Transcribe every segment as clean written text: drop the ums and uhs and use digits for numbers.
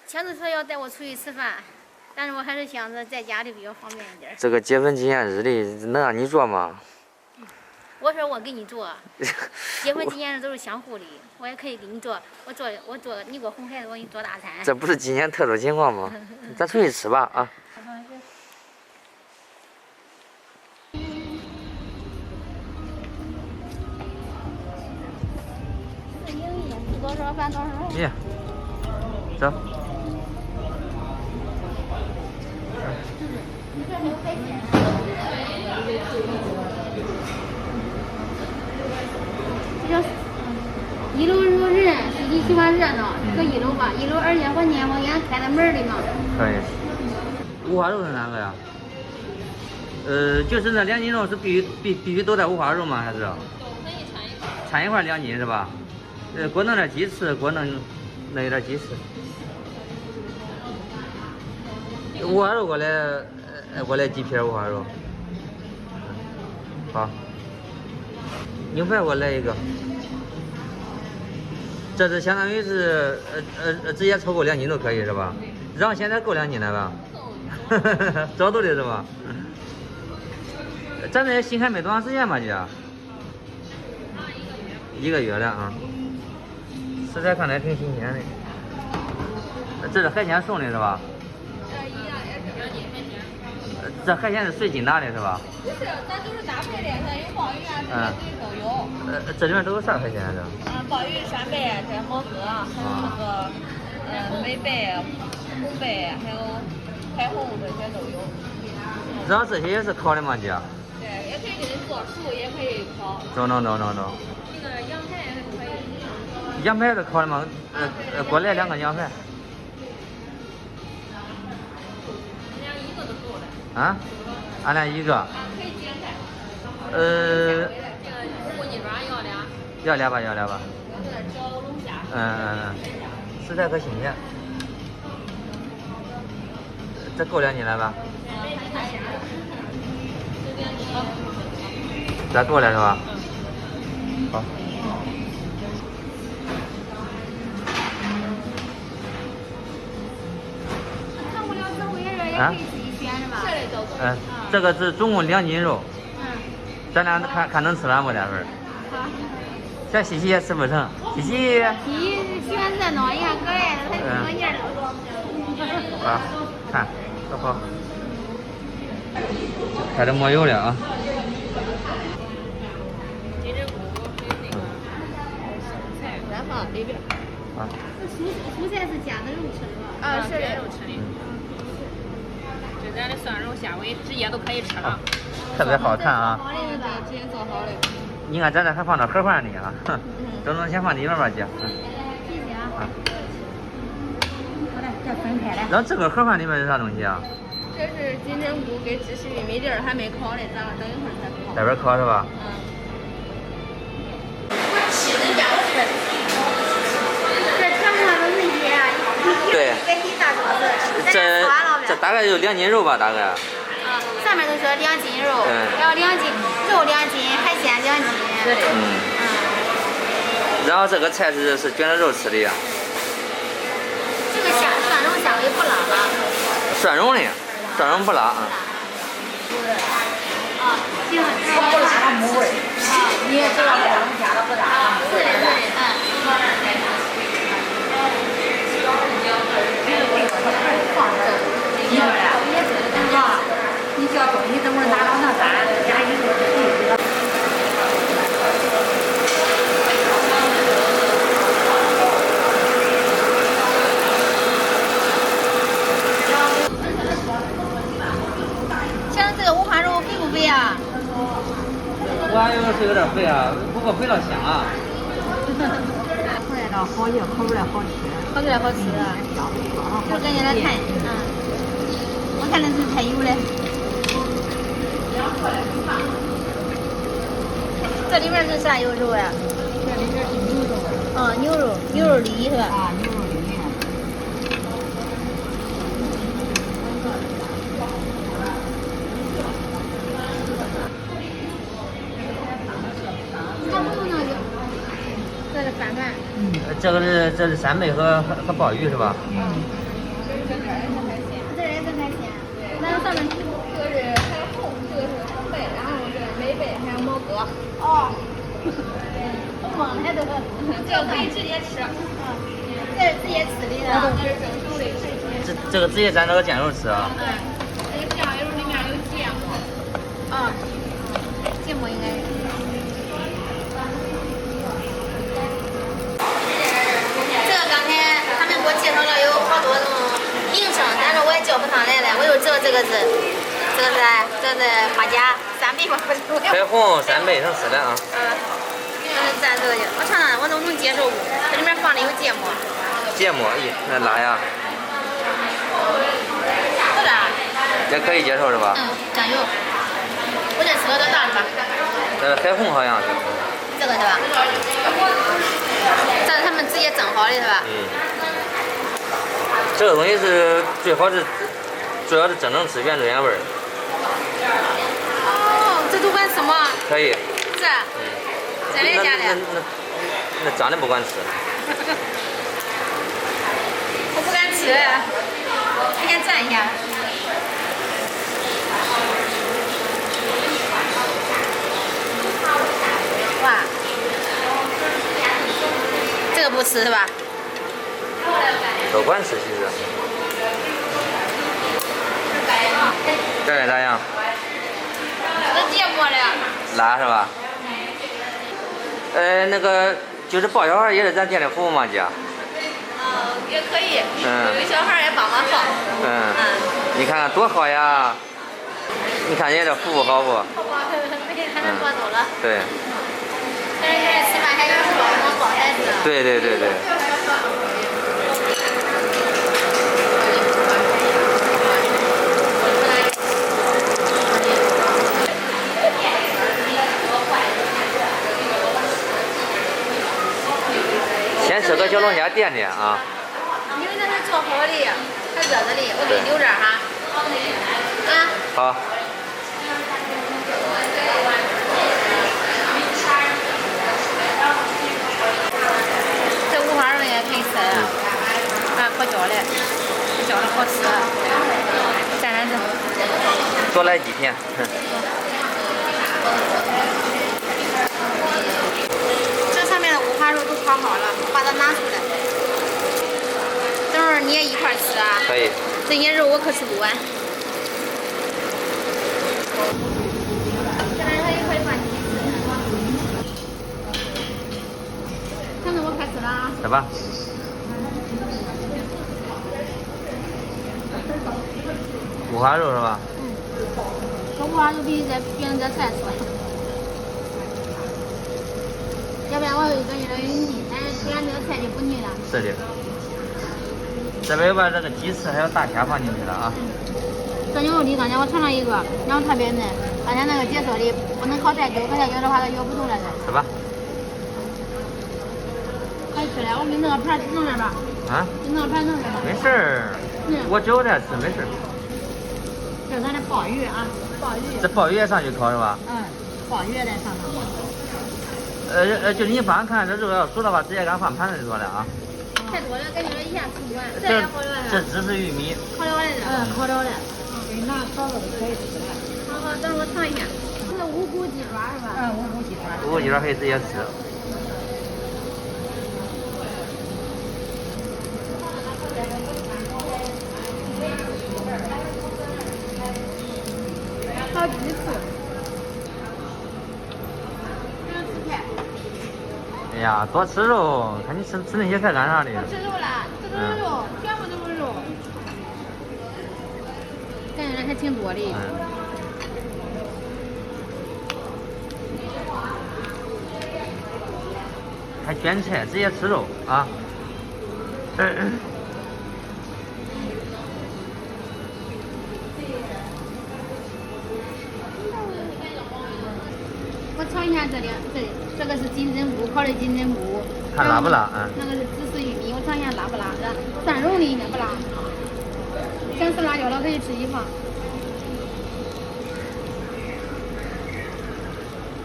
强子说要带我出去吃饭，但是我还是想着在家里比较方便一点。这个结婚纪念日的能让你做吗？我说我给你做，结婚纪念日都是相互的，我也可以给你做。我做，你给我哄孩子，我给你做大餐。这不是今年特殊情况吗？咱出去吃吧啊！多少饭多少？耶，走。一楼有人，你喜欢热闹，搁一楼吧。一楼而且我年我给俺开了门的嘛。可以。五花肉是哪个呀？就是那2斤肉是必须都带五花肉吗？还是？都可以掺一块2斤是吧？给我弄点鸡翅，给我弄一点鸡翅。五花肉给我来几片五花肉。好。牛排给我来一个。这是相当于是直接凑够2斤都可以是吧？然后现在够2斤了吧？早都的是吧？咱这新开没多长时间吧，姐？1个月了啊。食材看着还挺新鲜的。这是海鲜送的是吧？这海鲜是随斤拿的是吧？不是，咱都是搭配的，它有鲍鱼啊，这些都有。这里面都有啥海鲜来着？鲍鱼、扇贝、这毛蛤，还有那个美贝、红贝，还有彩虹这些都有。然后这些也是烤的吗，姐？对，也可以给你做熟，也可以烤。中。那个羊排还可以。羊排是烤的吗？给我来2个羊排。俺俩一个都够了。啊？俺俩一个。可以煎菜。这个鸡爪要俩。要俩吧。有点小龙虾。食材可新鲜。这够2斤了吧？这够了是吧？好。看不了这回也可以自己选是吧？这个是总共2斤肉。咱俩看能吃完不？待会儿。好。小西西也吃不成，西西。西喜欢热闹，你看可爱的，他多年了。啊，看，多好。开始抹油了啊。金针菇还有那个生菜，咱放里边。啊。蔬菜是夹的肉吃的吧？是的，肉吃的。这咱的蒜蓉虾尾直接都可以吃了。特别好看啊！直接做好的。你看咱这还放着盒饭呢啊，等先放里面吧，姐。谢谢啊。好嘞，这分开了。然后这个盒饭里面是啥东西啊？这是金针菇跟芝士玉米粒儿，还没烤呢，咱等一会儿再烤。待会儿烤是吧？这全部都是一啊，对。一大桌子。这大概有2斤肉吧，大概。上面都说2斤肉，然后2斤肉2斤，海鲜2斤。然后这个菜是卷着肉吃的呀。这个蒜蓉虾尾不辣吧？蒜蓉不辣啊。行，不辣它没味儿。你也知道蒜蓉虾它不辣它没味儿。放这儿，你说呀？你叫东西等会儿拿到那单，加一个可以。像这个五花肉肥不肥啊？五花肉是有点肥啊，不过肥了香啊。出来了好硬，烤出来好吃。烤出来好吃。我感觉它太，我看那是太油了。这里面是啥油肉呀？这里边是牛肉。牛肉粒是吧？啊，牛肉粒。这是饭团。这是扇贝和鲍鱼是吧？上面这个是海虹，这个是烘焙，然后是梅贝，还有毛哥。哦，都懵了都。这个可以直接吃。这是直接吃的。这是蒸熟的。这个直接蘸这个酱油吃啊。嗯，这个酱油里面有芥末。啊，芥末应该是。这个刚才他们给我介绍了有好多种名称，但是我也叫不上来了。我就知道这个是花甲三倍吧，海虹3倍成4了啊。蘸这个去，我尝尝，我都能接受。这里面放的有芥末。芥末，咦，那辣呀？不辣。也可以接受是吧？酱油。我这吃了多大是吧？海虹好像是。这个是吧？这是他们直接蒸好的是吧？这个东西是最好是，主要是真正吃原汁原味儿。哦，这都管吃吗？可以。是。真的假的？那长得不管吃。我不敢吃，你先蘸一下。哇，这个不吃是吧？都管吃其实。这个咋样？这芥末了。辣是吧？那个就是抱小孩也是咱店里服务吗，姐？也可以。有小孩也帮忙抱。你看多好呀！你看人家这服务好不？还能多走了。对。但是现在吃饭还有时候能抱孩子。对。先吃个小龙虾垫垫啊。因为那是做好的，还热着的，我给你留这儿哈。好。这五花肉也可以吃的，可焦的，焦的好吃。蘸蘸这。多来几天。这上面的五花肉都烤好了，把它拿出来。等会儿你也一块吃啊？可以。这些肉我可吃不完。再来它一块饭。看着我开始了啊。来吧。五花肉是吧？这五花肉比别人这菜多。要不然我有感觉到有点腻，但是吃完这个菜就不腻了。是的。这边又把这个鸡翅还有大虾放进去了啊。这牛肉粒刚才我尝了一个，然后特别嫩。刚才那个姐说的不能烤太久，烤太久的话它咬不动了的。是吧？可以吃了，我给你弄个盘弄这吧。啊？给你弄个盘弄这吧。没事儿，我只有在吃，没事儿。这是咱的鲍鱼啊，鲍鱼。这鲍鱼也上去烤是吧？鲍鱼也在上头。就是你放看这肉要熟的话，直接给它放盘子里头了啊。太多了，感觉一下吃不完。这只是玉米。烤了的。烤了的。给拿烧了就可以吃了。好，等我尝一下。这是无骨鸡爪是吧？无骨鸡爪。无骨鸡爪可以直接吃。烤鸡翅。哎呀，多吃肉！看你吃那些菜干啥的？不吃肉了，这都是肉，全部都是肉。感觉还挺多的。还卷菜，直接吃肉啊！我尝一下这里，这个是金针菇，烤的金针菇。看辣不辣？那个是芝士玉米，我尝一下辣不辣的。蒜蓉的应该不辣。想吃辣椒的可以自己放。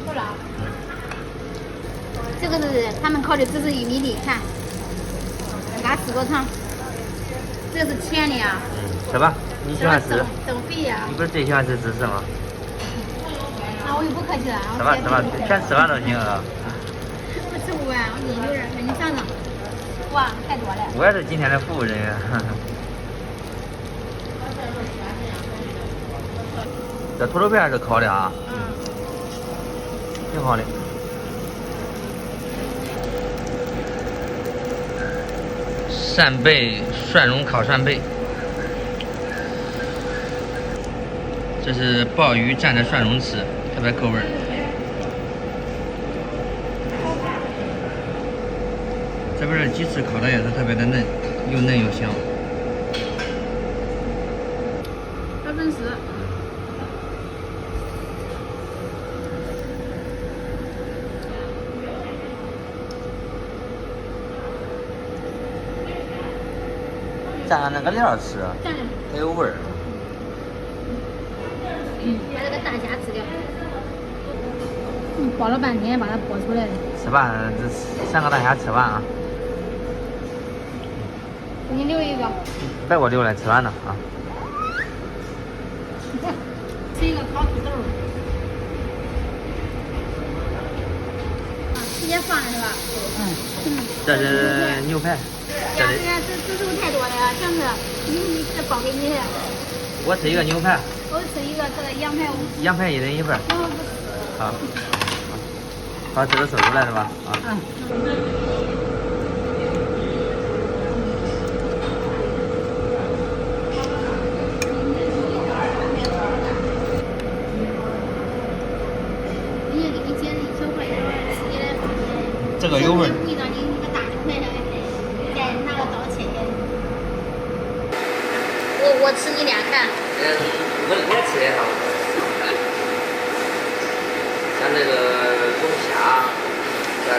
不辣。这个是他们烤的芝士玉米粒，看，给他吃过尝。这个是甜的呀。吃吧。你喜欢吃？增肥呀。你不是最喜欢吃芝士吗？那我就不客气了。吃吧吃吧，全吃完都行啊。我吃不完，我一个人，你尝尝。哇，太多了。我也是今天的服务人员。这土豆片是烤的啊。嗯。挺好的。扇贝蒜蓉烤扇贝，这是鲍鱼蘸着蒜蓉吃，特别够味儿。这边的鸡翅烤的也是特别的嫩，又嫩又香。10%。蘸上那个料吃，很有味儿。把这个大虾吃掉。剥了半天把它剥出来了。吃吧，这3个大虾吃完啊。给你留一个。别给我留了，吃完了啊。吃一个烤土豆。直接放了是吧？这是牛排。这肉太多了，上次你这包给你的。我吃一个牛排。我吃一个这个羊排。羊排1人1份。好。好，这个收出来是吧？啊。这个有味儿。味道你那个大牛排上，再拿个刀切切。我吃你俩看。我吃的哈。像这个龙虾，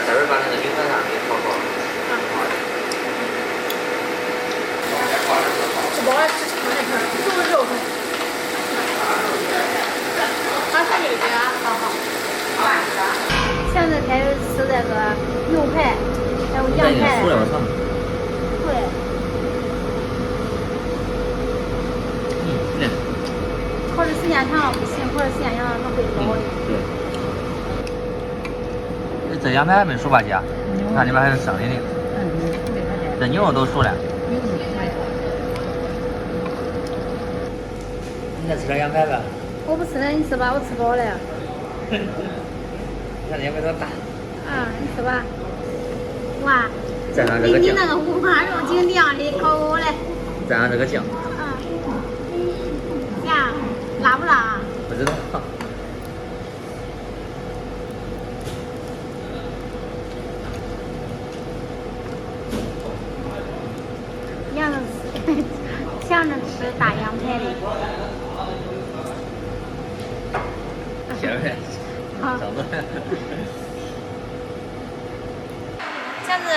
这边把那个牛排上给烤好了。吃饱了吃长的份，都是肉份。好吃一点啊，好好。现在开始吃这个牛排，还有羊排。出来我尝。对。对。烤的时间长了不行，烤的时间长了它会老的。对。这羊排还没熟吧，姐？看里面还是生的呢。这牛肉都熟了。你再吃点羊排吧。我不吃了，你吃吧，我吃饱了。你看这羊排多大。啊，你吃吧。哇，蘸上这个酱。比你那个五花肉挺亮的，烤好了。蘸上这个酱。呀，辣不辣？不知道。想着吃，想着吃大羊排的。行呗。好。强子，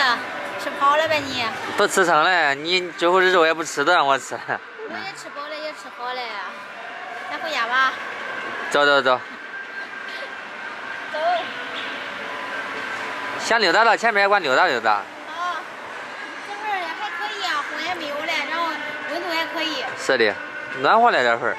吃饱了呗你？都吃撑了，你最后的肉也不吃，都让我吃。我也吃饱了，也吃好了，咱回家吧。走走走。走。想溜达到前面也管溜达溜达。好，这会儿还可以啊，风也没有了，然后温度还可以。是的，暖和了这会儿。